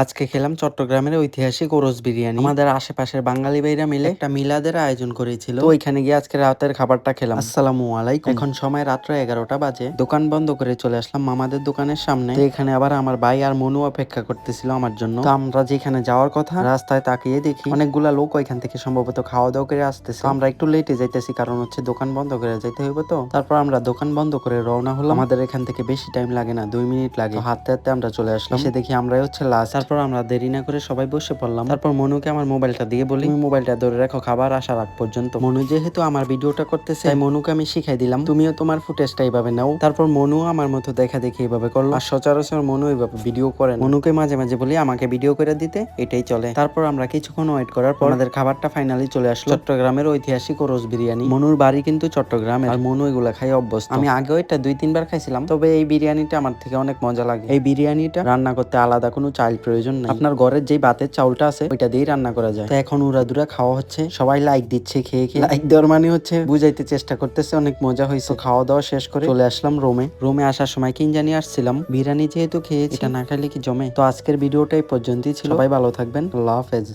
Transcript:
আজকে খেলাম চট্টগ্রামের ঐতিহাসিক ওরস বিরিয়ানি। আমাদের আশেপাশের বাঙালি ভাইরা মিলে একটা মিলাদের আয়োজন করেছিল, তো ওইখানে গিয়ে আজকে রাতের খাবারটা খেলাম। আসসালামু আলাইকুম। এখন সময় রাত্র 11টা বাজে। দোকান বন্ধ করে চলে আসলাম মামাদের দোকানের সামনে। তো এখানে আবার আমার ভাই আর মনু অপেক্ষা করতেছিল আমার জন্য। তো আমরা যেখানে যাওয়ার কথা রাস্তায় তাকিয়ে দেখি অনেকগুলা লোক ওইখান থেকে সম্ভবত খাওয়া দাওয়া করে আসতেছে। তো আমরা একটু লেটে যাইতেছি, কারণ হচ্ছে দোকান বন্ধ করে যাইতে হইব। তো তারপর আমরা দোকান বন্ধ করে রওনা হলাম। আমাদের এখান থেকে বেশি টাইম লাগে না, 2 মিনিট লাগে। তো হাঁটতে হাঁটতে আমরা চলে আসলাম। এসে দেখি আমরাই হচ্ছে লাস্ট। তারপর আমরা দেরি না করে সবাই বসে পড়লাম। তারপর মনুকে আমার মোবাইলটা দিয়ে বলি, তুমি মোবাইলটা ধরে রাখো খাবার আসার আগ পর্যন্ত। মনু যেহেতু আমার ভিডিওটা করতেছে, তাই মনুকে আমি শিখাই দিলাম, তুমিও তোমার ফুটেজটা এইভাবে নাও। তারপর মনু আমার মতো দেখা দেখি এইভাবে করলো। আর সচরাচর মনু এইভাবে ভিডিও করে না। মনুকে মাঝে মাঝে বলি আমাকে ভিডিও করে দিতে, এটাই চলে। তারপর আমরা কিছুক্ষণ ওয়েট করার পর আমাদের খাবারটা ফাইনালি চলে আসলো। চট্টগ্রামের ঐতিহাসিক ওরস বিরিয়ানি। মনুর বাড়ি কিন্তু চট্টগ্রামে, আর মনু এগুলা খাই অভ্যস্ত। আমি আগেও এটা 2-3 বার খাইছিলাম, তবে এই বিরিয়ানিটা আমার থেকে অনেক মজা লাগে। এই বিরিয়ানিটা রান্না করতে আলাদা কোনো চাল প্রয়োজন নাই, আপনার ঘরের যে ভাতের চাউলটা আছে ওইটা দিয়েই রান্না করা যায়। তো এখন উড়াদুরা খাওয়া হচ্ছে, সবাই লাইক দিচ্ছে, খেয়ে খেয়ে লাইক দেওয়ার মানে হচ্ছে বুঝাইতে চেষ্টা করতেছে অনেক মজা হয়েছে। খাওয়া দাওয়া শেষ করে চলে আসলাম রুমে আসার সময় কিন জানি আসছিলাম, বিরিয়ানি যেহেতু খেয়েছি, এটা না খাইলে কি জমে। তো আজকের ভিডিওটা এই পর্যন্তই ছিল। সবাই ভালো থাকবেন, আল্লাহ হাফেজ।